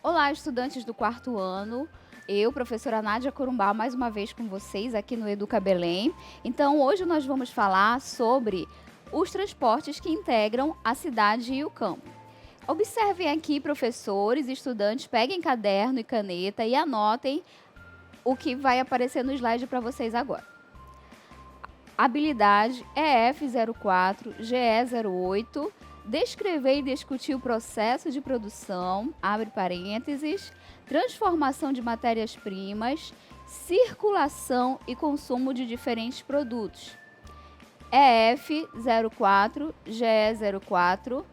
Olá, estudantes do quarto ano. Eu, professora Nádia Corumbá, mais uma vez com vocês aqui no Educa Belém. Então, hoje nós vamos falar sobre os transportes que integram a cidade e o campo. Observem aqui, professores e estudantes, peguem caderno e caneta e anotem o que vai aparecer no slide para vocês agora. Habilidade EF04, GE08, descrever e discutir o processo de produção, abre parênteses, transformação de matérias-primas, circulação e consumo de diferentes produtos. EF04, GE04,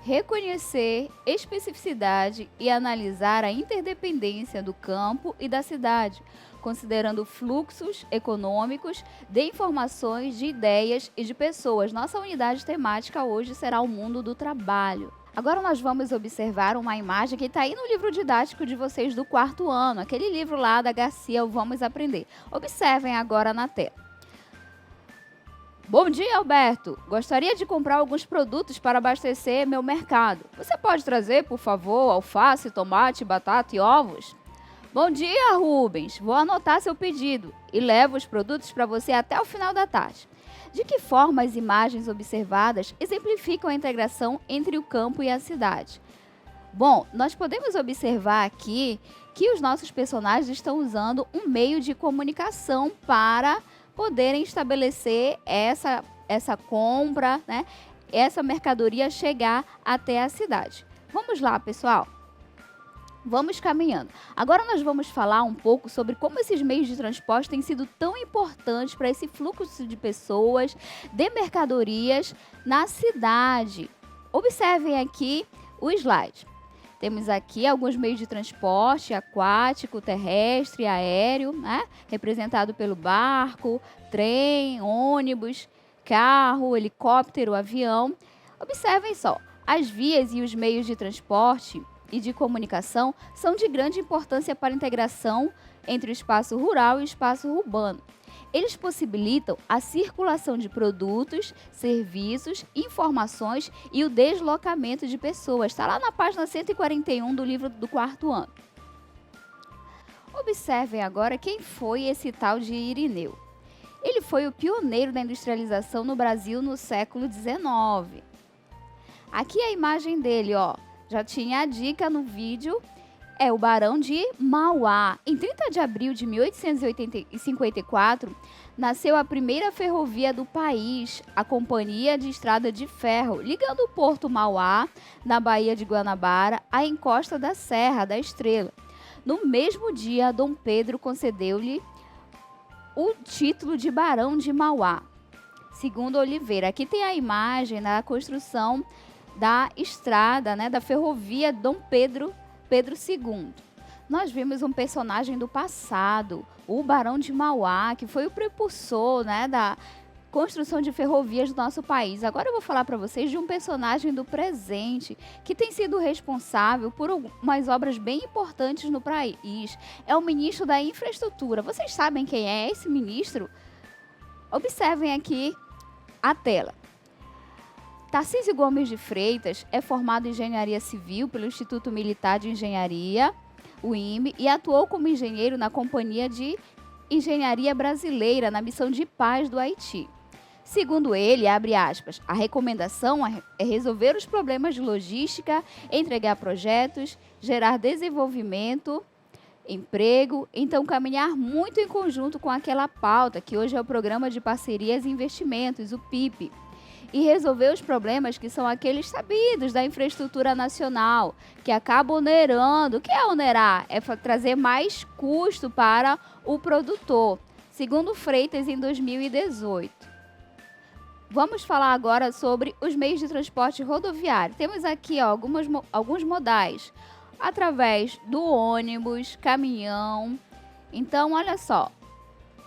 reconhecer especificidade e analisar a interdependência do campo e da cidade, considerando fluxos econômicos de informações, de ideias e de pessoas. Nossa unidade temática hoje será o mundo do trabalho. Agora nós vamos observar uma imagem que está aí no livro didático de vocês do quarto ano, aquele livro lá da Garcia, o Vamos Aprender. Observem agora na tela. Bom dia, Alberto. Gostaria de comprar alguns produtos para abastecer meu mercado. Você pode trazer, por favor, alface, tomate, batata e ovos? Bom dia, Rubens. Vou anotar seu pedido e levo os produtos para você até o final da tarde. De que forma as imagens observadas exemplificam a integração entre o campo e a cidade? Bom, nós podemos observar aqui que os nossos personagens estão usando um meio de comunicação para poderem estabelecer essa compra, né? Essa mercadoria chegar até a cidade. Vamos lá, pessoal. Vamos caminhando. Agora nós vamos falar um pouco sobre como esses meios de transporte têm sido tão importantes para esse fluxo de pessoas, de mercadorias na cidade. Observem aqui o slide. Temos aqui alguns meios de transporte aquático, terrestre, aéreo, né? Representado pelo barco, trem, ônibus, carro, helicóptero, avião. Observem só, as vias e os meios de transporte e de comunicação são de grande importância para a integração entre o espaço rural e o espaço urbano. Eles possibilitam a circulação de produtos, serviços, informações e o deslocamento de pessoas. Está lá na página 141 do livro do quarto ano. Observem agora quem foi esse tal de Irineu. Ele foi o pioneiro da industrialização no Brasil no século XIX. Aqui a imagem dele, ó. Já tinha a dica no vídeo. É o Barão de Mauá. Em 30 de abril de 1854, nasceu a primeira ferrovia do país, a Companhia de Estrada de Ferro, ligando o Porto Mauá, na Baía de Guanabara, à encosta da Serra da Estrela. No mesmo dia, Dom Pedro concedeu-lhe o título de Barão de Mauá. Segundo Oliveira, aqui tem a imagem da construção da estrada, né, da ferrovia Dom Pedro II. Nós vimos um personagem do passado, o Barão de Mauá, que foi o prepulsor, né, da construção de ferrovias do nosso país. Agora eu vou falar para vocês de um personagem do presente que tem sido responsável por umas obras bem importantes no país. É o ministro da Infraestrutura. Vocês sabem quem é esse ministro? Observem aqui a tela. Tarcísio Gomes de Freitas é formado em Engenharia Civil pelo Instituto Militar de Engenharia, o IME, e atuou como engenheiro na Companhia de Engenharia Brasileira na Missão de Paz do Haiti. Segundo ele, abre aspas, a recomendação é resolver os problemas de logística, entregar projetos, gerar desenvolvimento, emprego, então caminhar muito em conjunto com aquela pauta, que hoje é o Programa de Parcerias e Investimentos, o PIP, e resolver os problemas que são aqueles sabidos da infraestrutura nacional, que acabam onerando. O que é onerar? É trazer mais custo para o produtor, segundo Freitas em 2018. Vamos falar agora sobre os meios de transporte rodoviário. Temos aqui ó, alguns modais, através do ônibus, caminhão. Então, olha só.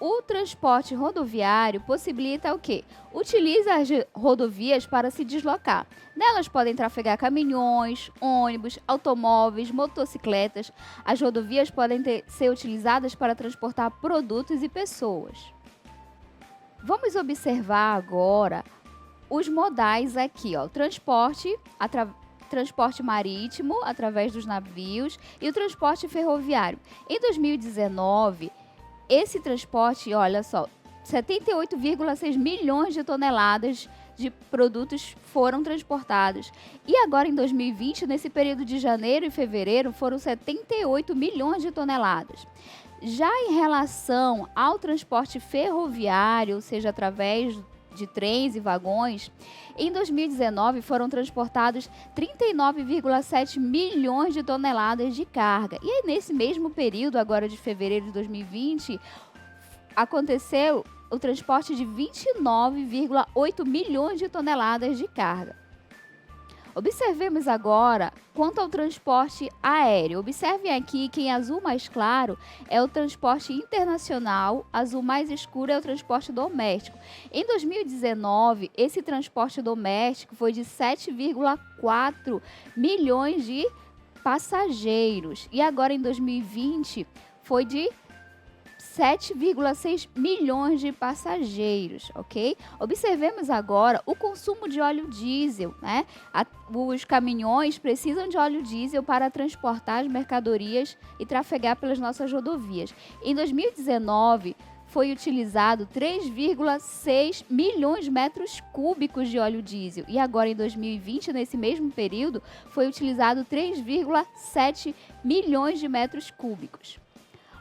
O transporte rodoviário possibilita o quê? Utiliza as rodovias para se deslocar. Nelas podem trafegar caminhões, ônibus, automóveis, motocicletas. As rodovias podem ser utilizadas para transportar produtos e pessoas. Vamos observar agora os modais aqui, ó. Transporte transporte marítimo, através dos navios, e o transporte ferroviário. Em 2019, esse transporte, olha só, 78,6 milhões de toneladas de produtos foram transportados. E agora, em 2020, nesse período de janeiro e fevereiro, foram 78 milhões de toneladas. Já em relação ao transporte ferroviário, ou seja, através de trens e vagões, em 2019 foram transportados 39,7 milhões de toneladas de carga. E aí, nesse mesmo período, agora de fevereiro de 2020, aconteceu o transporte de 29,8 milhões de toneladas de carga. Observemos agora quanto ao transporte aéreo. Observem aqui que em azul mais claro é o transporte internacional, azul mais escuro é o transporte doméstico. Em 2019, esse transporte doméstico foi de 7,4 milhões de passageiros. E agora em 2020 foi de 7,6 milhões de passageiros, ok? Observemos agora o consumo de óleo diesel, né? Os caminhões precisam de óleo diesel para transportar as mercadorias e trafegar pelas nossas rodovias. Em 2019, foi utilizado 3,6 milhões de metros cúbicos de óleo diesel. E agora, em 2020, nesse mesmo período, foi utilizado 3,7 milhões de metros cúbicos.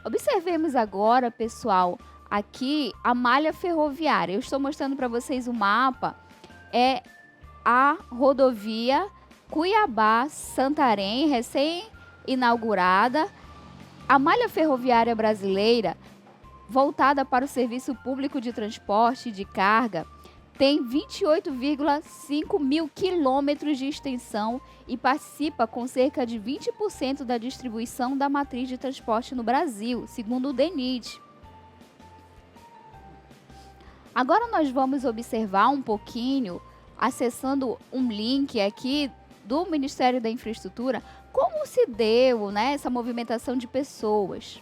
Observemos agora, pessoal, aqui a malha ferroviária. Eu estou mostrando para vocês o mapa. É a rodovia Cuiabá-Santarém, recém-inaugurada. A malha ferroviária brasileira, voltada para o serviço público de transporte de carga, tem 28,5 mil quilômetros de extensão e participa com cerca de 20% da distribuição da matriz de transporte no Brasil, segundo o DENIT. Agora nós vamos observar um pouquinho, acessando um link aqui do Ministério da Infraestrutura, como se deu, né, essa movimentação de pessoas.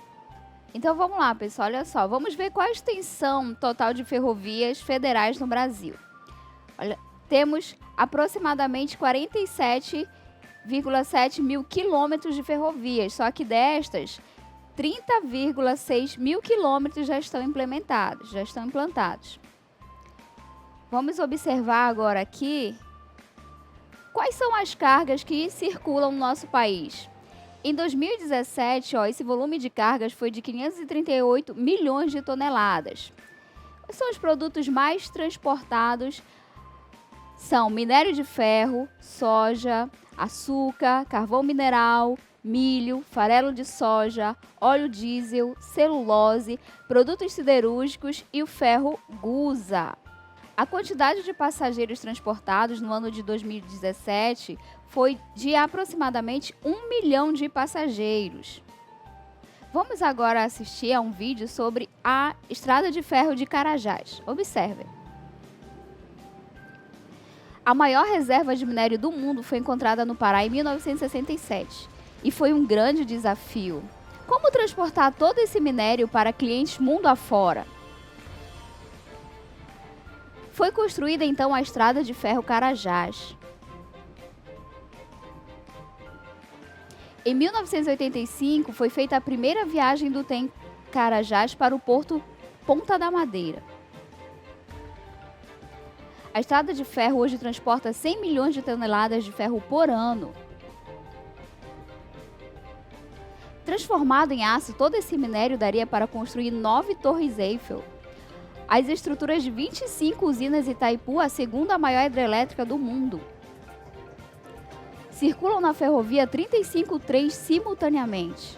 Então vamos lá, pessoal, olha só, vamos ver qual a extensão total de ferrovias federais no Brasil. Olha, temos aproximadamente 47,7 mil quilômetros de ferrovias, só que destas, 30,6 mil quilômetros já estão implementados, já estão implantados. Vamos observar agora aqui quais são as cargas que circulam no nosso país. Em 2017, esse volume de cargas foi de 538 milhões de toneladas. Quais são os produtos mais transportados? São minério de ferro, soja, açúcar, carvão mineral, milho, farelo de soja, óleo diesel, celulose, produtos siderúrgicos e o ferro gusa. A quantidade de passageiros transportados no ano de 2017 foi de aproximadamente 1 milhão de passageiros. Vamos agora assistir a um vídeo sobre a Estrada de Ferro de Carajás. Observem. A maior reserva de minério do mundo foi encontrada no Pará em 1967 e foi um grande desafio. Como transportar todo esse minério para clientes mundo afora? Foi construída então a Estrada de Ferro Carajás. Em 1985, foi feita a primeira viagem do trem Carajás para o porto Ponta da Madeira. A estrada de ferro hoje transporta 100 milhões de toneladas de ferro por ano. Transformado em aço, todo esse minério daria para construir 9 torres Eiffel. As estruturas de 25 usinas Itaipu, a segunda maior hidrelétrica do mundo. Circulam na ferrovia 35 trens simultaneamente.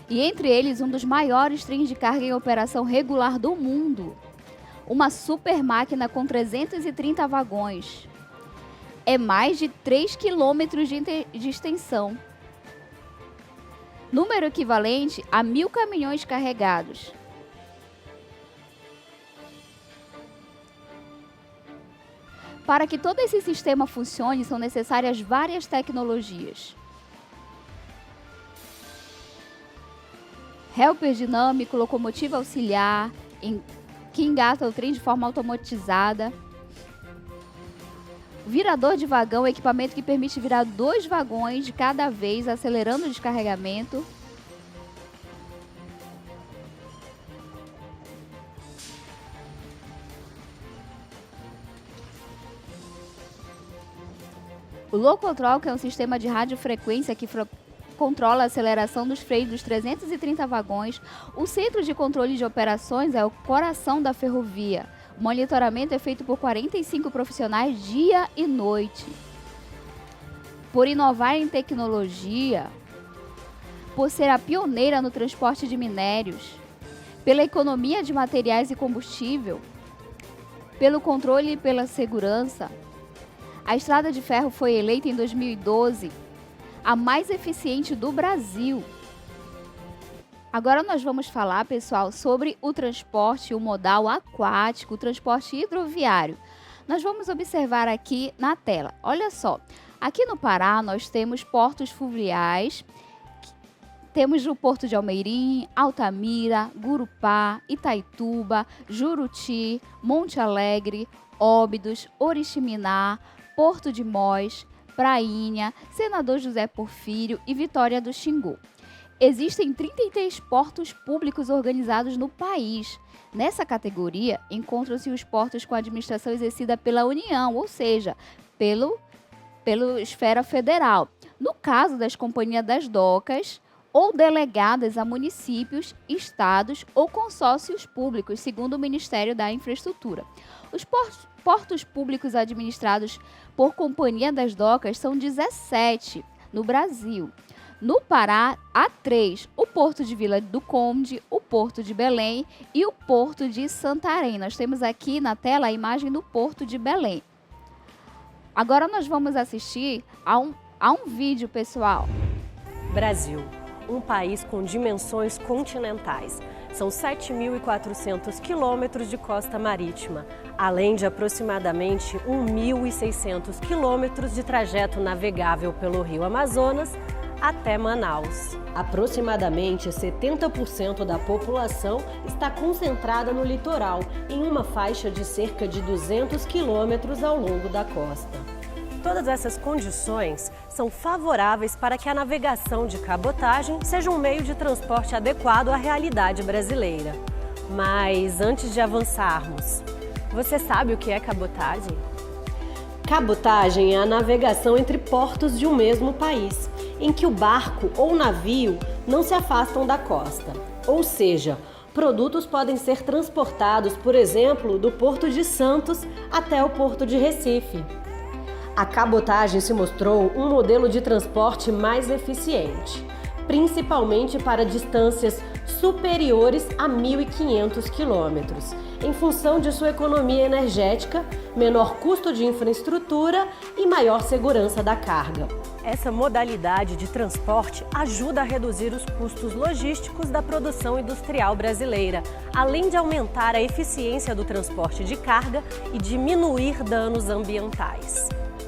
E entre eles, um dos maiores trens de carga em operação regular do mundo. Uma super máquina com 330 vagões. É mais de 3 quilômetros de extensão. Número equivalente a 1.000 caminhões carregados. Para que todo esse sistema funcione, são necessárias várias tecnologias. Helper dinâmico, locomotiva auxiliar, que engata o trem de forma automatizada. Virador de vagão, equipamento que permite virar 2 vagões de cada vez, acelerando o descarregamento. O Locotrol, que é um sistema de radiofrequência que controla a aceleração dos freios dos 330 vagões. O centro de controle de operações é o coração da ferrovia. O monitoramento é feito por 45 profissionais dia e noite. Por inovar em tecnologia, por ser a pioneira no transporte de minérios, pela economia de materiais e combustível, pelo controle e pela segurança, a Estrada de Ferro foi eleita em 2012 a mais eficiente do Brasil. Agora nós vamos falar, pessoal, sobre o transporte, o modal aquático, o transporte hidroviário. Nós vamos observar aqui na tela. Olha só, aqui no Pará nós temos portos fluviais. Temos o Porto de Almeirim, Altamira, Gurupá, Itaituba, Juruti, Monte Alegre, Óbidos, Oriximiná, Porto de Mós, Prainha, Senador José Porfírio e Vitória do Xingu. Existem 33 portos públicos organizados no país. Nessa categoria, encontram-se os portos com a administração exercida pela União, ou seja, pela esfera federal. No caso das companhias das docas, ou delegadas a municípios, estados ou consórcios públicos, segundo o Ministério da Infraestrutura. Os portos públicos administrados por Companhia das Docas são 17 no Brasil. No Pará, há 3, o Porto de Vila do Conde, o Porto de Belém e o Porto de Santarém. Nós temos aqui na tela a imagem do Porto de Belém. Agora nós vamos assistir a um vídeo, pessoal. Brasil, um país com dimensões continentais. São 7.400 quilômetros de costa marítima, além de aproximadamente 1.600 quilômetros de trajeto navegável pelo Rio Amazonas até Manaus. Aproximadamente 70% da população está concentrada no litoral, em uma faixa de cerca de 200 quilômetros ao longo da costa. Todas essas condições são favoráveis para que a navegação de cabotagem seja um meio de transporte adequado à realidade brasileira. Mas antes de avançarmos, você sabe o que é cabotagem? Cabotagem é a navegação entre portos de um mesmo país, em que o barco ou navio não se afastam da costa. Ou seja, produtos podem ser transportados, por exemplo, do Porto de Santos até o Porto de Recife. A cabotagem se mostrou um modelo de transporte mais eficiente, principalmente para distâncias superiores a 1.500 quilômetros, em função de sua economia energética, menor custo de infraestrutura e maior segurança da carga. Essa modalidade de transporte ajuda a reduzir os custos logísticos da produção industrial brasileira, além de aumentar a eficiência do transporte de carga e diminuir danos ambientais.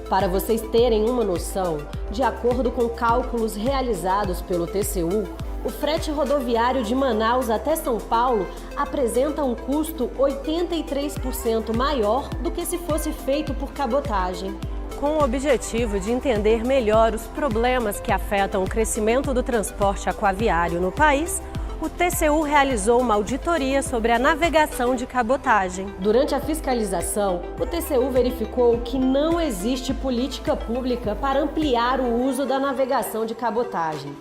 Para vocês terem uma noção, de acordo com cálculos realizados pelo TCU, o frete rodoviário de Manaus até São Paulo apresenta um custo 83% maior do que se fosse feito por cabotagem. Com o objetivo de entender melhor os problemas que afetam o crescimento do transporte aquaviário no país, o TCU realizou uma auditoria sobre a navegação de cabotagem. Durante a fiscalização, o TCU verificou que não existe política pública para ampliar o uso da navegação de cabotagem.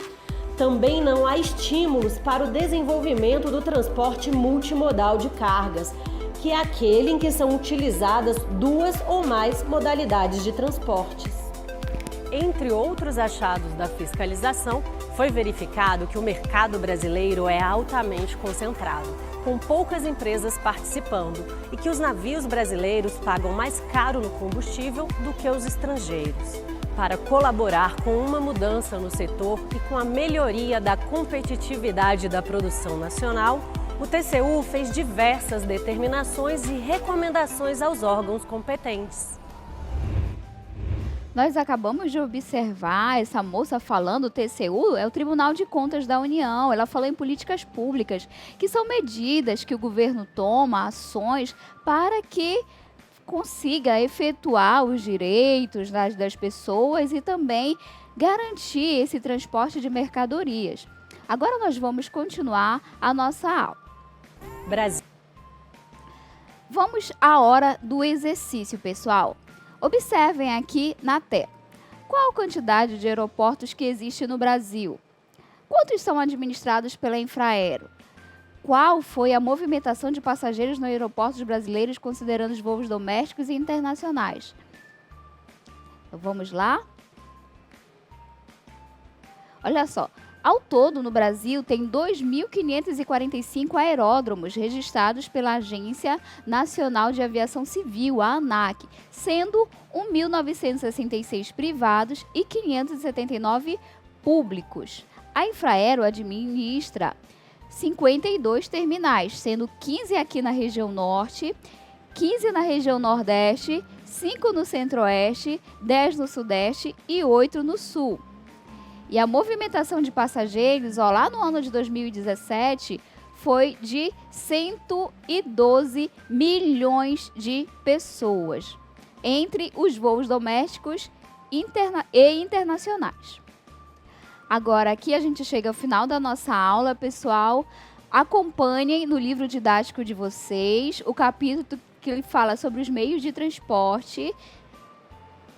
Também não há estímulos para o desenvolvimento do transporte multimodal de cargas, que é aquele em que são utilizadas 2 ou mais modalidades de transportes. Entre outros achados da fiscalização, foi verificado que o mercado brasileiro é altamente concentrado, com poucas empresas participando, e que os navios brasileiros pagam mais caro no combustível do que os estrangeiros. Para colaborar com uma mudança no setor e com a melhoria da competitividade da produção nacional, o TCU fez diversas determinações e recomendações aos órgãos competentes. Nós acabamos de observar essa moça falando, o TCU é o Tribunal de Contas da União. Ela falou em políticas públicas, que são medidas que o governo toma, ações, para que consiga efetuar os direitos das pessoas e também garantir esse transporte de mercadorias. Agora nós vamos continuar a nossa aula. Brasil. Vamos à hora do exercício, pessoal. Observem aqui na tela. Qual a quantidade de aeroportos que existe no Brasil? Quantos são administrados pela Infraero? Qual foi a movimentação de passageiros nos aeroportos brasileiros, considerando os voos domésticos e internacionais? Então, vamos lá? Olha só, ao todo no Brasil tem 2.545 aeródromos registrados pela Agência Nacional de Aviação Civil, a ANAC, sendo 1.966 privados e 579 públicos. A Infraero administra 52 terminais, sendo 15 aqui na região norte, 15 na região nordeste, 5 no centro-oeste, 10 no sudeste e 8 no sul. E a movimentação de passageiros, lá no ano de 2017, foi de 112 milhões de pessoas, entre os voos domésticos e internacionais. Agora, aqui a gente chega ao final da nossa aula, pessoal. Acompanhem no livro didático de vocês o capítulo que ele fala sobre os meios de transporte,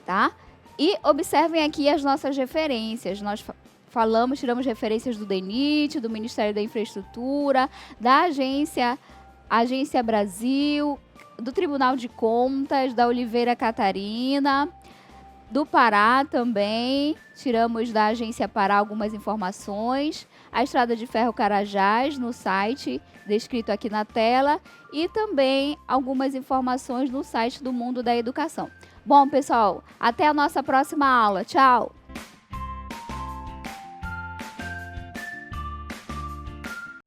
tá? E observem aqui as nossas referências. Nós tiramos referências do DENIT, do Ministério da Infraestrutura, da Agência Brasil, do Tribunal de Contas, da Oliveira Catarina, do Pará também. Tiramos da Agência Pará algumas informações. A Estrada de Ferro Carajás, no site, descrito aqui na tela. E também algumas informações no site do Mundo da Educação. Bom, pessoal, até a nossa próxima aula. Tchau!